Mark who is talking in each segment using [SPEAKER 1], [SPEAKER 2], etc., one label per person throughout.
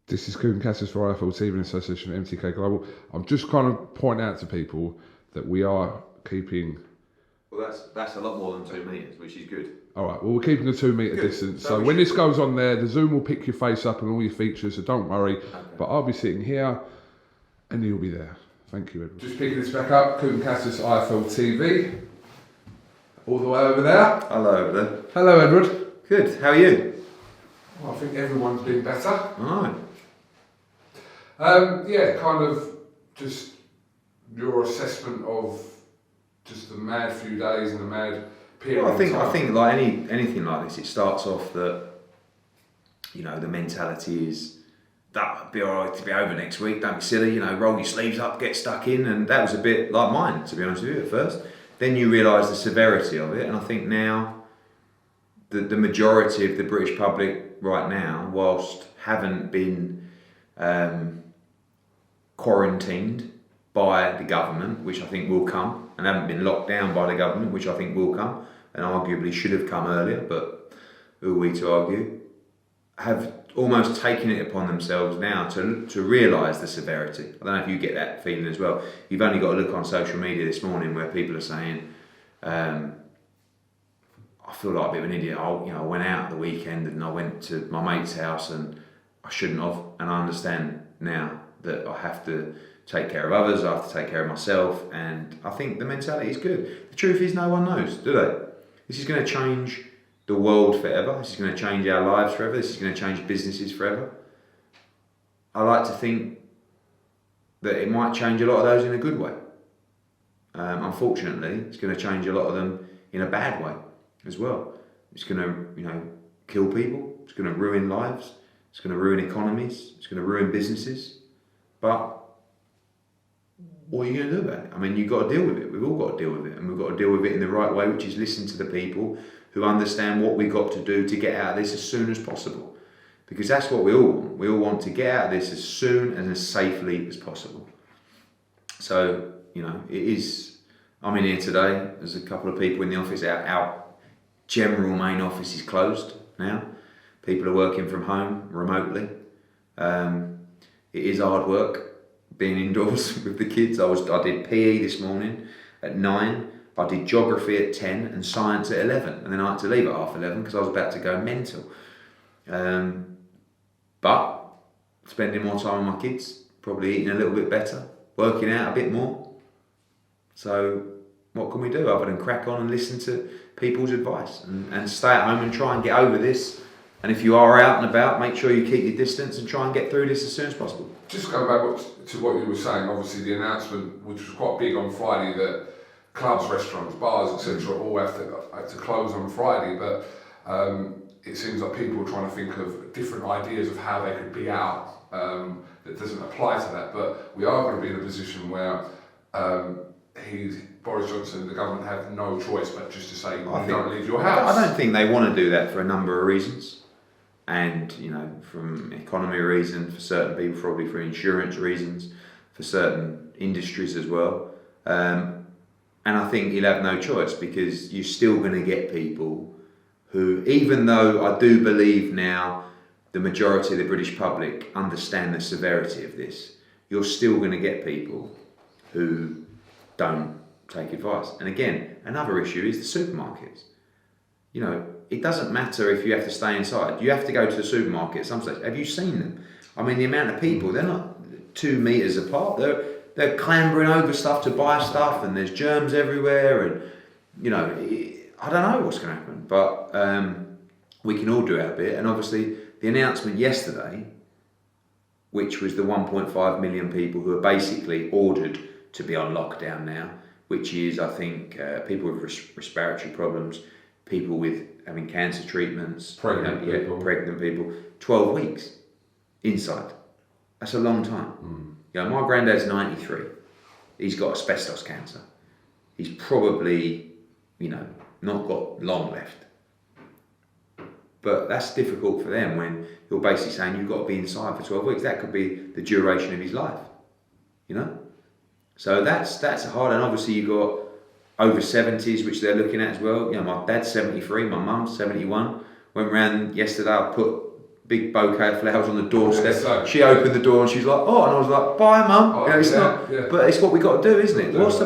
[SPEAKER 1] This is Kugan Cassis for IFL in association with MTK Global. I'm just kind of pointing out to people that we are keeping...
[SPEAKER 2] Well, that's a lot more than 2 metres, which is good.
[SPEAKER 1] Alright, well, we're keeping a 2 metre distance. So when this goes on there, the Zoom will pick your face up and all your features, so don't worry. Okay. But I'll be sitting here and you'll be there. Thank you, Edward. Just picking this back up, Kugan Cassis IFL TV. All the way over there.
[SPEAKER 2] Hello over there.
[SPEAKER 1] Hello, Edward.
[SPEAKER 2] Good, how are you?
[SPEAKER 1] Well, I think everyone's been better.
[SPEAKER 2] Alright.
[SPEAKER 1] Yeah, kind of just your assessment of just the mad few days and the mad period.
[SPEAKER 2] Well, I think like anything like this, it starts off that, you know, the mentality is that'll be alright to be over next week. Don't be silly, you know, roll your sleeves up, get stuck in, and that was a bit like mine, to be honest with you, at first. Then you realise the severity of it, and I think now the majority of the British public right now, whilst haven't been quarantined by the government, which I think will come, and haven't been locked down by the government, which I think will come, and arguably should have come earlier, but who are we to argue, have almost taken it upon themselves now to realise the severity. I don't know if you get that feeling as well. You've only got to look on social media this morning where people are saying, I feel like a bit of an idiot. I went out at the weekend and I went to my mate's house and I shouldn't have, and I understand now that I have to take care of others, I have to take care of myself, and I think the mentality is good. The truth is no one knows, do they? This is going to change the world forever, this is going to change our lives forever, this is going to change businesses forever. I like to think that it might change a lot of those in a good way. Unfortunately, it's going to change a lot of them in a bad way as well. It's going to, kill people, it's going to ruin lives, it's going to ruin economies, it's going to ruin businesses. But what are you going to do about it? I mean, you've got to deal with it. We've all got to deal with it, and we've got to deal with it in the right way, which is listen to the people who understand what we've got to do to get out of this as soon as possible. Because that's what we all want. We all want to get out of this as soon and as safely as possible. So, it is... I'm in here today. There's a couple of people in the office. Our general main office is closed now. People are working from home remotely. It is hard work being indoors with the kids. I did PE this morning at 9. I did geography at 10 and science at 11. And then I had to leave at 11:30 because I was about to go mental. But spending more time with my kids, probably eating a little bit better, working out a bit more. So what can we do other than crack on and listen to people's advice and stay at home and try and get over this? And if you are out and about, make sure you keep your distance and try and get through this as soon as possible.
[SPEAKER 1] Just going back to what you were saying, obviously the announcement, which was quite big on Friday, that clubs, restaurants, bars, etc. all have to close on Friday, but it seems like people are trying to think of different ideas of how they could be out that doesn't apply to that. But we are going to be in a position where Boris Johnson and the government have no choice but just to say, don't leave your house.
[SPEAKER 2] I don't think they want to do that for a number of reasons. And, from economy reasons, for certain people, probably for insurance reasons, for certain industries as well. And I think you'll have no choice because you're still going to get people who, even though I do believe now the majority of the British public understand the severity of this, you're still going to get people who don't take advice. And again, another issue is the supermarkets. It doesn't matter if you have to stay inside. You have to go to the supermarket at some stage. Have you seen them? I mean, the amount of people, they're not 2 metres apart. They're clambering over stuff to buy stuff, and there's germs everywhere. And, I don't know what's going to happen. But we can all do our bit. And obviously, the announcement yesterday, which was the 1.5 million people who are basically ordered to be on lockdown now, which is, I think, people with respiratory problems, people with having cancer treatments, pregnant people, 12 weeks inside. That's a long time. My granddad's 93. He's got asbestos cancer. He's probably, not got long left. But that's difficult for them when you're basically saying you've got to be inside for 12 weeks. That could be the duration of his life, So that's a hard, and obviously you've got over 70s, which they're looking at as well. My dad's 73, my mum's 71. Went round yesterday, I put big bouquet of flowers on the doorstep.
[SPEAKER 1] Yeah, so,
[SPEAKER 2] she opened the door and she's like, oh, and I was like, bye, mum.
[SPEAKER 1] Oh,
[SPEAKER 2] you know, it's
[SPEAKER 1] yeah,
[SPEAKER 2] not,
[SPEAKER 1] yeah.
[SPEAKER 2] but it's what we got to do, isn't it?
[SPEAKER 1] What's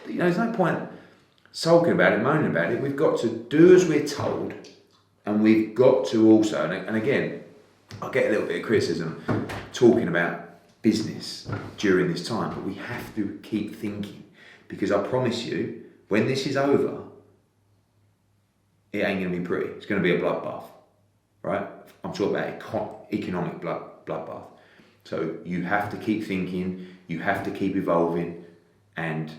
[SPEAKER 2] You know, there's no point sulking about it, moaning about it. We've got to do as we're told, and we've got to also, and again, I get a little bit of criticism talking about business during this time, but we have to keep thinking, because I promise you, when this is over, it ain't going to be pretty. It's going to be a bloodbath, right? I'm talking about economic bloodbath. So you have to keep thinking, you have to keep evolving, and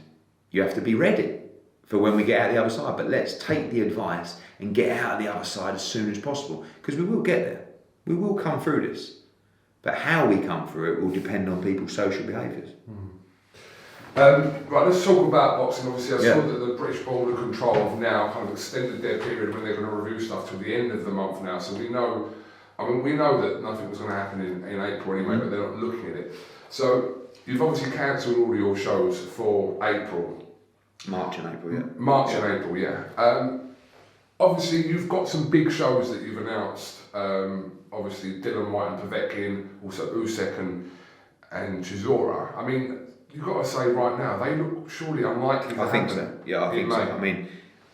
[SPEAKER 2] you have to be ready for when we get out the other side. But let's take the advice and get out the other side as soon as possible, because we will get there. We will come through this. But how we come through it will depend on people's social behaviours.
[SPEAKER 1] Right, let's talk about boxing. Obviously, I saw
[SPEAKER 2] Yeah.
[SPEAKER 1] that the British Board of Control have now kind of extended their period when they're going to review stuff till the end of the month now. So we know that nothing was going to happen in April anyway, but they're not looking at it. So you've obviously cancelled all your shows for April.
[SPEAKER 2] March and April, yeah.
[SPEAKER 1] March and April, yeah. Obviously, you've got some big shows that you've announced. Obviously, Dylan Whyte and Povetkin, also Usyk and Chisora. I mean, you've got to say right now, they look surely unlikely to
[SPEAKER 2] I think
[SPEAKER 1] happen
[SPEAKER 2] so. Yeah, I
[SPEAKER 1] in
[SPEAKER 2] think so.
[SPEAKER 1] May.
[SPEAKER 2] I mean,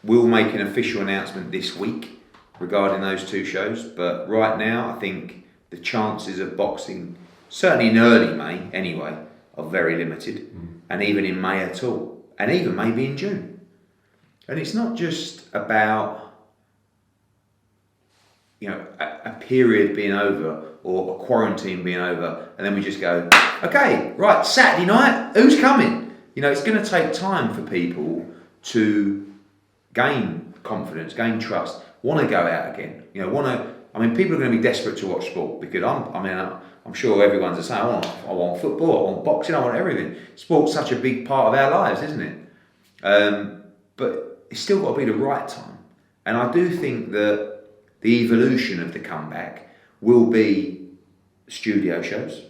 [SPEAKER 2] we'll make an official announcement this week regarding those two shows, but right now, I think the chances of boxing, certainly in early May anyway, are very limited, and even in May at all, and even maybe in June. And it's not just about, you know, a period being over or a quarantine being over, and then we just go, okay, right, Saturday night, who's coming? You know, it's going to take time for people to gain confidence, gain trust, want to go out again. You know, people are going to be desperate to watch sport, because I'm sure everyone's the same. I want football, I want boxing, I want everything. Sport's such a big part of our lives, isn't it? But it's still got to be the right time. And I do think that the evolution of the comeback will be studio shows,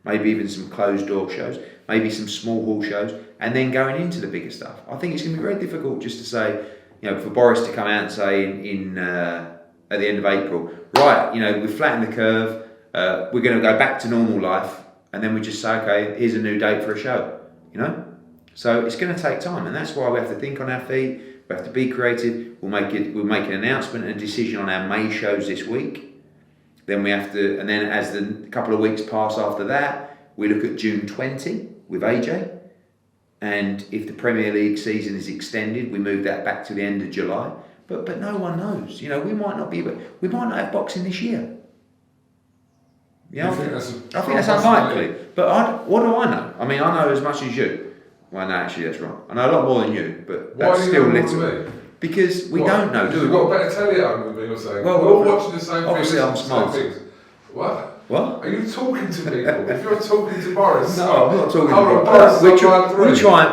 [SPEAKER 2] maybe even some closed door shows, maybe some small hall shows, and then going into the bigger stuff. I think it's going to be very difficult just to say, you know, for Boris to come out and say at the end of April, right, you know, we've flattened the curve, we're going to go back to normal life, and then we just say, okay, here's a new date for a show, you know? So it's going to take time, and that's why we have to think on our feet. We have to be creative. We'll make an announcement and a decision on our May shows this week. Then we have to, and then as the couple of weeks pass after that, we look at June 20 with AJ. And if the Premier League season is extended, we move that back to the end of July. But no one knows. You know, we might not have boxing this year. Yeah, I think that's unlikely. But what do I know? I mean, I know as much as you. Well, no, actually, that's wrong. I know a lot more than you, but that's still little. Because we don't know, do we?
[SPEAKER 1] You've got a better telly at home than me, you're saying.
[SPEAKER 2] Well,
[SPEAKER 1] we're all watching the same things.
[SPEAKER 2] obviously I'm smart.
[SPEAKER 1] What?
[SPEAKER 2] What?
[SPEAKER 1] Are you talking to people? If you're talking to Boris...
[SPEAKER 2] No, I'm not talking to
[SPEAKER 1] Boris.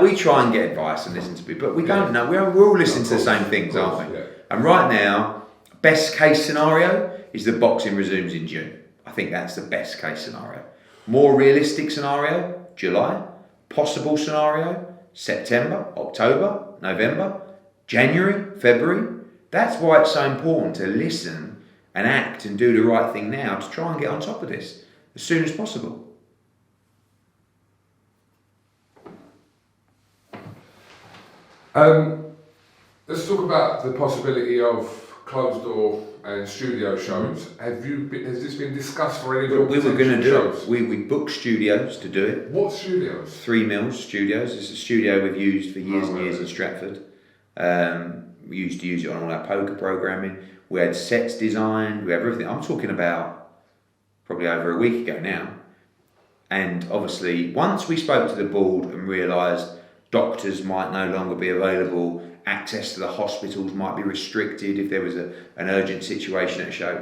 [SPEAKER 2] We try and get advice and listen to people, but we don't know. We're all listening to the same things, aren't we?
[SPEAKER 1] Yeah.
[SPEAKER 2] And right now, best case scenario is that boxing resumes in June. I think that's the best case scenario. More realistic scenario, July. Possible scenario, September, October, November, January, February. That's why it's so important to listen and act and do the right thing now to try and get on top of this as soon as possible.
[SPEAKER 1] Let's talk about the possibility of closed door and studio shows. Has this been discussed for any of your
[SPEAKER 2] We were going to do
[SPEAKER 1] shows?
[SPEAKER 2] it. We booked studios to do it.
[SPEAKER 1] What studios?
[SPEAKER 2] 3 Mills Studios. It's a studio we've used for years and years in Stratford. We used to use it on all our poker programming. We had sets designed. We had everything. I'm talking about probably over a week ago now. And obviously, once we spoke to the board and realised doctors might no longer be available, access to the hospitals might be restricted if there was an urgent situation at a show,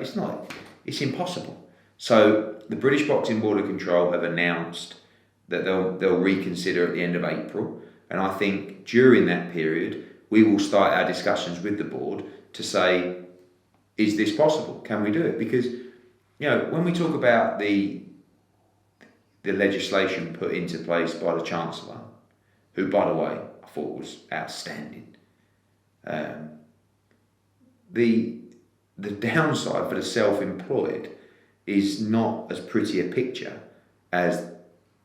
[SPEAKER 2] it's impossible. So the British Boxing Board of Control have announced that they'll reconsider at the end of April, and I think during that period we will start our discussions with the board to say, is this possible? Can we do it? Because, you know, when we talk about the legislation put into place by the Chancellor, who, by the way, I thought was outstanding, the downside for the self-employed is not as pretty a picture as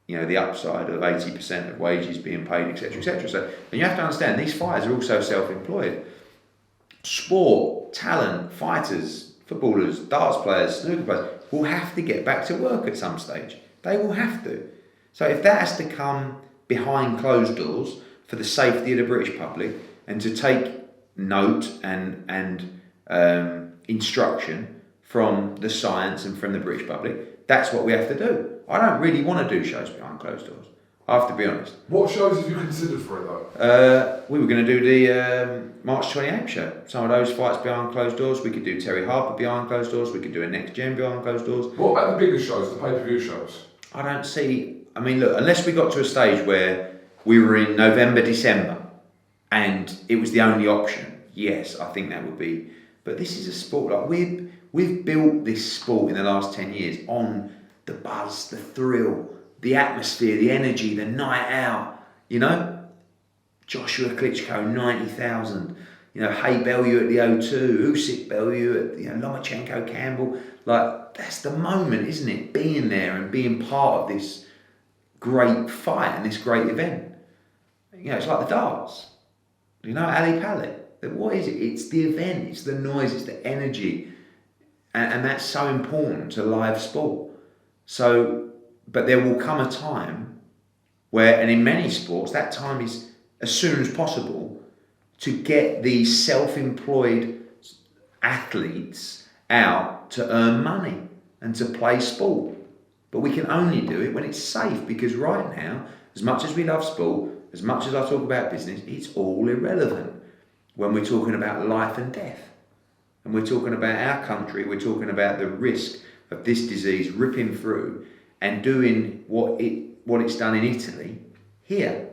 [SPEAKER 2] the upside of 80% of wages being paid, etc., etc. So, and you have to understand these fighters are also self-employed. Sport, talent, fighters, footballers, darts players, snooker players will have to get back to work at some stage. They will have to. So if that has to come behind closed doors for the safety of the British public and to take note and instruction from the science and from the British public, that's what we have to do. I don't really want to do shows behind closed doors. I have to be honest.
[SPEAKER 1] What shows have you considered for it though?
[SPEAKER 2] We were going to do the March 28th show. Some of those fights behind closed doors. We could do Terry Harper behind closed doors. We could do a Next Gen behind closed doors.
[SPEAKER 1] What about the bigger shows, the pay-per-view shows?
[SPEAKER 2] I don't see... I mean, look, unless we got to a stage where we were in November, December, and it was the only option, yes, I think that would be... But this is a sport, like we've built this sport in the last 10 years on the buzz, the thrill, the atmosphere, the energy, the night out, Joshua Klitschko, 90,000, Hay Bellew at the O2, Usyk Bellew at, Lomachenko, Campbell, like, that's the moment, isn't it? Being there and being part of this great fight and this great event. It's like the darts, Ali Pally. What is it? It's the event, it's the noise, it's the energy. And that's so important to live sport. So, but there will come a time where, and in many sports, that time is as soon as possible to get these self-employed athletes out to earn money and to play sport. But we can only do it when it's safe, because right now, as much as we love sport, as much as I talk about business, it's all irrelevant when we're talking about life and death. And we're talking about our country, we're talking about the risk of this disease ripping through and doing what it's done in Italy here.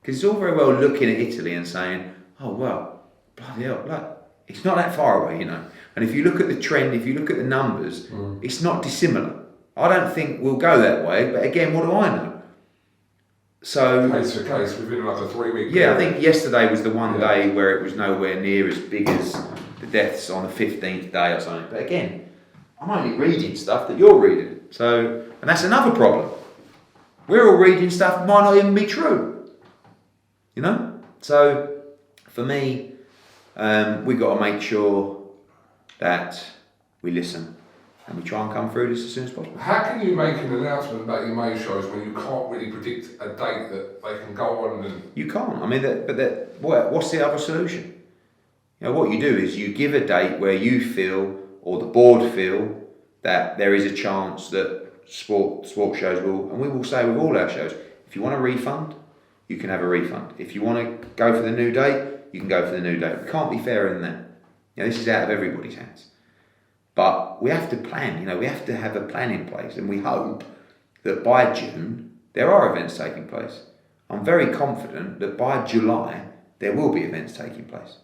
[SPEAKER 2] Because it's all very well looking at Italy and saying, oh, well, bloody hell, look, it's not that far away, And if you look at the trend, if you look at the numbers, it's not dissimilar. I don't think we'll go that way, but again, what do I know? So,
[SPEAKER 1] case for case, within like a 3-week period.
[SPEAKER 2] Yeah, I think yesterday was the one day where it was nowhere near as big as the deaths on the 15th day or something. But again, I'm only reading stuff that you're reading. So, and that's another problem. We're all reading stuff that might not even be true. So, for me, we've got to make sure that we listen and we try and come through this as soon as possible.
[SPEAKER 1] How can you make an announcement about your May shows when you can't really predict a date that they can go on? And
[SPEAKER 2] you can't. I mean, what's the other solution? What you do is you give a date where you feel, or the board feel, that there is a chance that sport shows will, and we will say with all our shows, if you want a refund, you can have a refund. If you want to go for the new date, you can go for the new date. We can't be fairer than that. This is out of everybody's hands. But we have to plan, we have to have a plan in place, and we hope that by June there are events taking place. I'm very confident that by July there will be events taking place.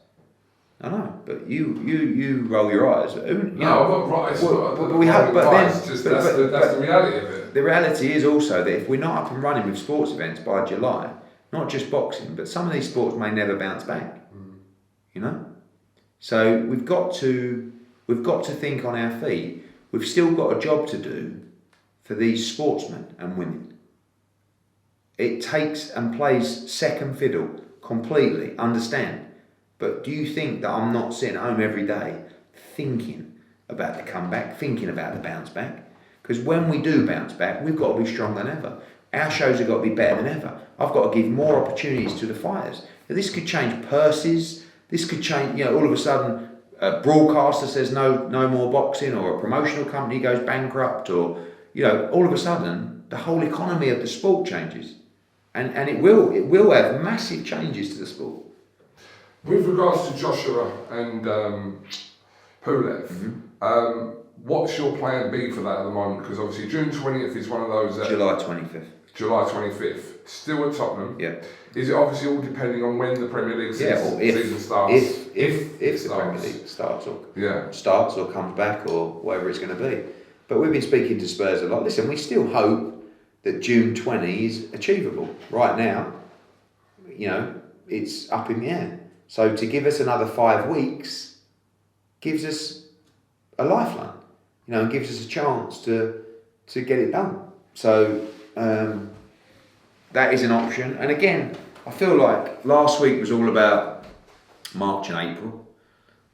[SPEAKER 2] I know, but you roll your eyes.
[SPEAKER 1] No, I'm not right.
[SPEAKER 2] But we hope. But then
[SPEAKER 1] that's the reality of it.
[SPEAKER 2] The reality is also that if we're not up and running with sports events by July, not just boxing, but some of these sports may never bounce back. So we've got to think on our feet. We've still got a job to do for these sportsmen and women. It takes and plays second fiddle completely, understand. But do you think that I'm not sitting at home every day thinking about the comeback, thinking about the bounce back? Because when we do bounce back, we've got to be stronger than ever. Our shows have got to be better than ever. I've got to give more opportunities to the fighters. This could change purses. This could change, all of a sudden, a broadcaster says no more boxing, or a promotional company goes bankrupt, or, all of a sudden, the whole economy of the sport changes. And it will have massive changes to the sport.
[SPEAKER 1] With regards to Joshua and Pulev, what's your plan B for that at the moment? Because obviously June 20th is one of those...
[SPEAKER 2] July 25th.
[SPEAKER 1] July 25th. Still at Tottenham.
[SPEAKER 2] Yeah.
[SPEAKER 1] Is it obviously all depending on when the Premier League season starts?
[SPEAKER 2] If the Premier League starts or comes back or whatever it's going to be. But we've been speaking to Spurs a lot. Listen, we still hope that June 20 is achievable. Right now, it's up in the air. So to give us another 5 weeks gives us a lifeline. and gives us a chance to get it done. So that is an option. And again, I feel like last week was all about March and April.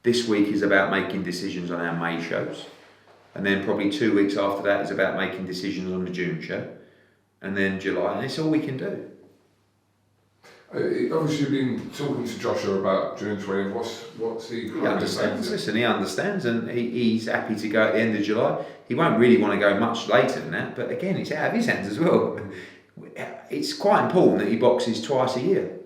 [SPEAKER 2] This week is about making decisions on our May shows. And then probably 2 weeks after that is about making decisions on the June show. And then July, and it's all we can do.
[SPEAKER 1] Obviously, you've been talking to Joshua about June 20th. What's he?
[SPEAKER 2] He understands. Listen, he understands, and he's happy to go at the end of July. He won't really want to go much later than that, but again, it's out of his hands as well. It's quite important that he boxes twice a year,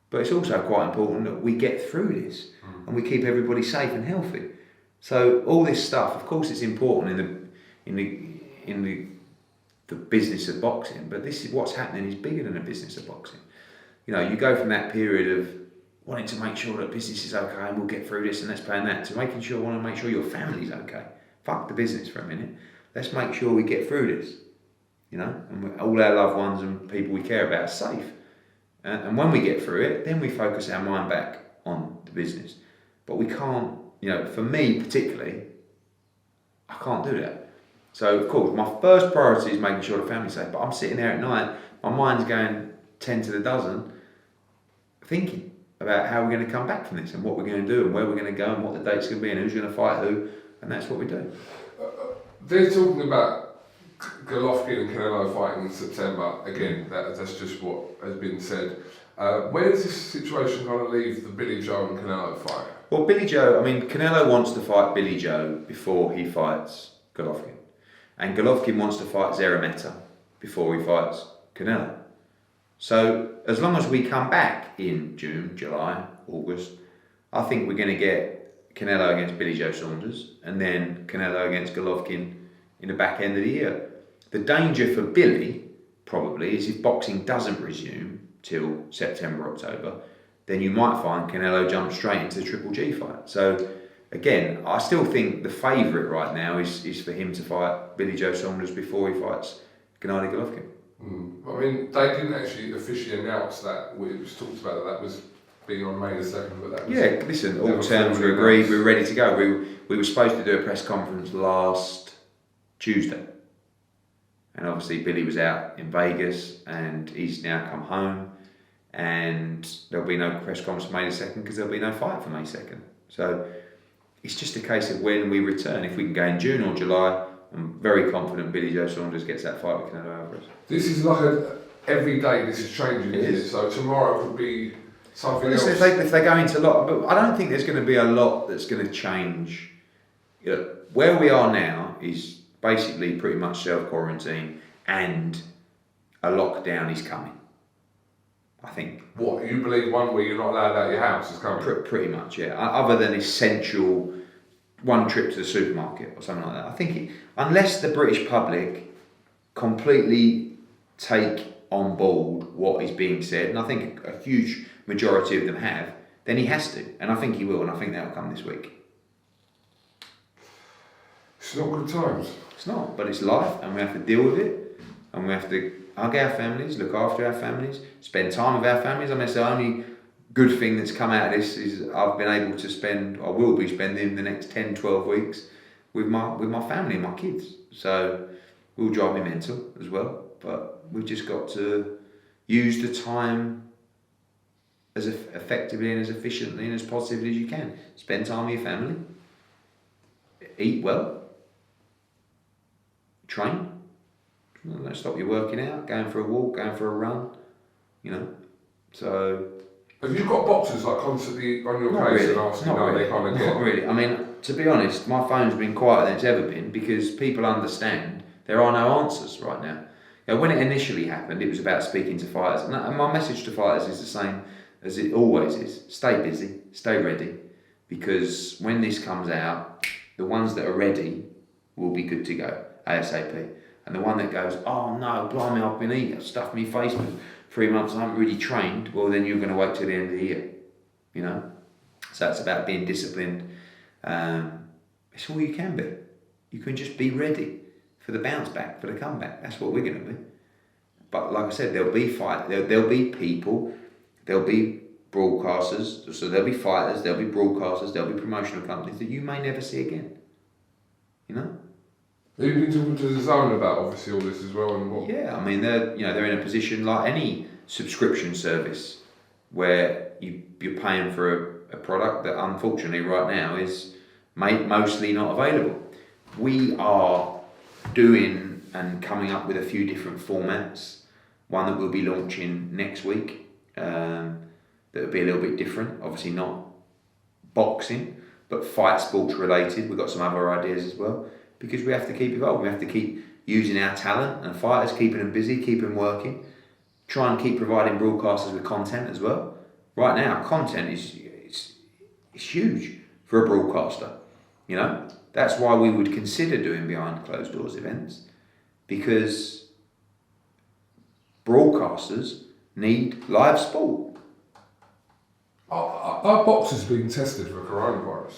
[SPEAKER 2] but it's also quite important that we get through this and we keep everybody safe and healthy. So all this stuff, of course, it's important in the business of boxing, but this is what's happening is bigger than the business of boxing. You go from that period of wanting to make sure that business is okay and we'll get through this and let's plan that, to want to make sure your family's okay. Fuck the business for a minute. Let's make sure we get through this, and all our loved ones and people we care about are safe. And when we get through it, then we focus our mind back on the business. But we can't, for me particularly, I can't do that. So, of course, my first priority is making sure the family's safe. But I'm sitting there at night, my mind's going 10 to the dozen, thinking about how we're going to come back from this and what we're going to do and where we're going to go and what the date's going to be and who's going to fight who, and that's what we do.
[SPEAKER 1] They're talking about Golovkin and Canelo fighting in September. Again, that's just what has been said. Where is this situation going to leave the Billy Joe and Canelo fight?
[SPEAKER 2] Well, Canelo wants to fight Billy Joe before he fights Golovkin. And Golovkin wants to fight Zerameta before he fights Canelo. So as long as we come back in June, July, August, I think we're going to get Canelo against Billy Joe Saunders and then Canelo against Golovkin in the back end of the year. The danger for Billy probably is if boxing doesn't resume till September, October, then you might find Canelo jump straight into the Triple G fight. So again, I still think the favourite right now is for him to fight Billy Joe Saunders before he fights Gennady Golovkin.
[SPEAKER 1] They didn't actually officially announce that. It was talked about that was being on May the 2nd, but that was...
[SPEAKER 2] Yeah, listen, all terms were agreed, we were ready to go. We were supposed to do a press conference last Tuesday. And obviously Billy was out in Vegas and he's now come home and there'll be no press conference May the 2nd because there'll be no fight for May 2nd. So it's just a case of when we return. If we can go in June or July, I'm very confident Billy Joe Saunders gets that fight with Canelo Alvarez.
[SPEAKER 1] This is like every day this is changing, isn't it? So tomorrow could be something else.
[SPEAKER 2] If they go into a lot, but I don't think there's going to be a lot that's going to change. Where we are now is basically pretty much self-quarantine and a lockdown is coming, I think.
[SPEAKER 1] What, you believe one where you're not allowed out of your house is coming?
[SPEAKER 2] Pretty much, yeah. Other than essential one trip to the supermarket or something like that. I think unless the British public completely take on board what is being said, and I think a huge majority of them have, then he has to. And I think he will, and I think that will come this week.
[SPEAKER 1] It's not good times.
[SPEAKER 2] It's not, but it's life, and we have to deal with it, and we have to hug our families, look after our families, spend time with our families. It's the only good thing that's come out of this is I've been able to spend, I will be spending the next 10, 12 weeks with my family and my kids. So it will drive me mental as well, but we've just got to use the time as effectively and as efficiently and as positively as you can. Spend time with your family, eat well, train. Don't stop you working out, going for a walk, going for a run, So
[SPEAKER 1] have you got boxers constantly on your case
[SPEAKER 2] really,
[SPEAKER 1] and asking
[SPEAKER 2] they
[SPEAKER 1] kind of
[SPEAKER 2] Not really. To be honest, my phone's been quieter than it's ever been because people understand there are no answers right now. When it initially happened, it was about speaking to fighters, and my message to fighters is the same as it always is: stay busy, stay ready, because when this comes out, the ones that are ready will be good to go ASAP. And the one that goes, oh no, blimey, I've been eating, I've stuffed my face for 3 months, I haven't really trained, well then you're going to wait till the end of the year, So it's about being disciplined. It's all you can be. You can just be ready for the bounce back, for the comeback. That's what we're going to be. But like I said, there'll be there'll be people, there'll be broadcasters, so there'll be fighters, there'll be broadcasters, there'll be promotional companies that you may never see again. you know.
[SPEAKER 1] You've been talking to the zone about obviously all this as well, and what?
[SPEAKER 2] Yeah, I mean they're in a position like any subscription service where you're paying for a product that unfortunately right now is mostly not available. We are doing and coming up with a few different formats. One that we'll be launching next week that will be a little bit different. Obviously not boxing, but fight sports related. We've got some other ideas as well because we have to keep evolving. We have to keep using our talent and fighters, keeping them busy, keeping them working. Try and keep providing broadcasters with content as well. Right now, content is huge for a broadcaster. You know, that's why we would consider doing behind closed doors events, because broadcasters need live sport.
[SPEAKER 1] Are boxers being tested for coronavirus?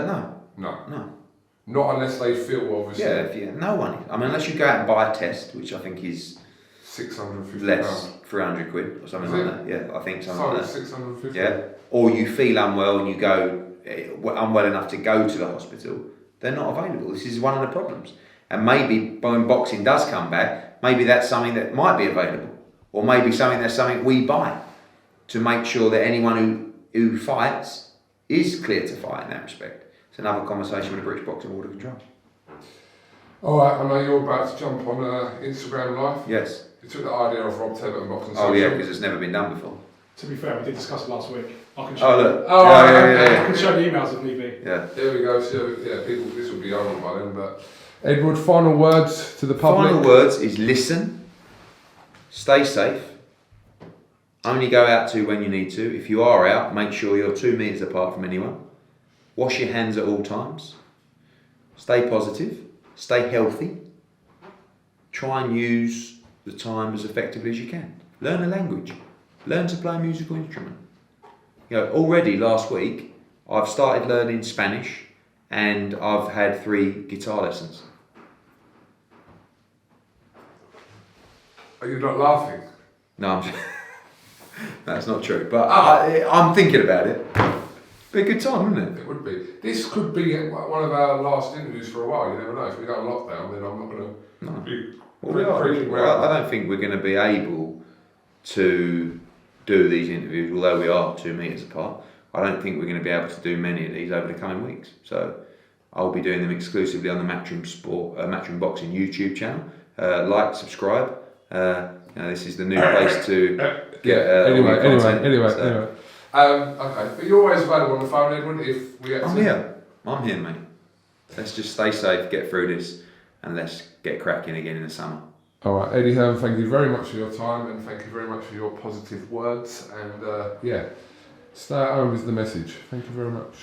[SPEAKER 2] No.
[SPEAKER 1] No. Not unless they feel obviously.
[SPEAKER 2] Yeah, no one. I mean, unless you go out and buy a test, which I think is
[SPEAKER 1] £650.
[SPEAKER 2] less, £300 or something like that. Yeah, I think something like that.
[SPEAKER 1] £650.
[SPEAKER 2] Yeah. Or you feel unwell and you go unwell enough to go to the hospital, they're not available. This is one of the problems. And maybe when boxing does come back, maybe that's something that might be available, or maybe something we buy to make sure that anyone who fights is clear to fight in that respect. It's another conversation with the British Boxing Board of Control.
[SPEAKER 1] All right, I know you're about to jump on Instagram Live.
[SPEAKER 2] Yes.
[SPEAKER 1] You took the idea of Rob Tebbett and Boxing
[SPEAKER 2] Oh yeah, because it's never been done before.
[SPEAKER 3] To be fair, we did discuss it last week. I can show
[SPEAKER 2] Oh
[SPEAKER 3] you.
[SPEAKER 2] look.
[SPEAKER 1] Yeah.
[SPEAKER 3] I can show the emails if need be.
[SPEAKER 2] Yeah.
[SPEAKER 1] There we go. So yeah, people, this will be over by then. But Edward, final words to the public.
[SPEAKER 2] Final words is listen, stay safe, only go out to when you need to. If you are out, make sure you're 2 metres apart from anyone. Wash your hands at all times. Stay positive, stay healthy. Try and use the time as effectively as you can. Learn a language. Learn to play a musical instrument. You know, already last week, I've started learning Spanish and I've had 3 guitar lessons.
[SPEAKER 1] Are you not laughing?
[SPEAKER 2] No, that's not true. But I'm thinking about it. Be a good time, wouldn't it?
[SPEAKER 1] It would be. This could be one of our last interviews for a while. You never know. If we go on lockdown, then I'm not going to be.
[SPEAKER 2] Well, I don't think we're going to be able to do these interviews, although we are 2 metres apart. I don't think we're going to be able to do many of these over the coming weeks. So I'll be doing them exclusively on the Matchroom Boxing YouTube channel. Like, subscribe. This is the new place to get
[SPEAKER 1] Anyway. Okay, but you're always available on the phone, Edwin. If we
[SPEAKER 2] I'm here, mate. Let's just stay safe, get through this, and let's get cracking again in the summer.
[SPEAKER 1] All right, Eddie Hearn, thank you very much for your time, and thank you very much for your positive words. And stay at home is the message. Thank you very much.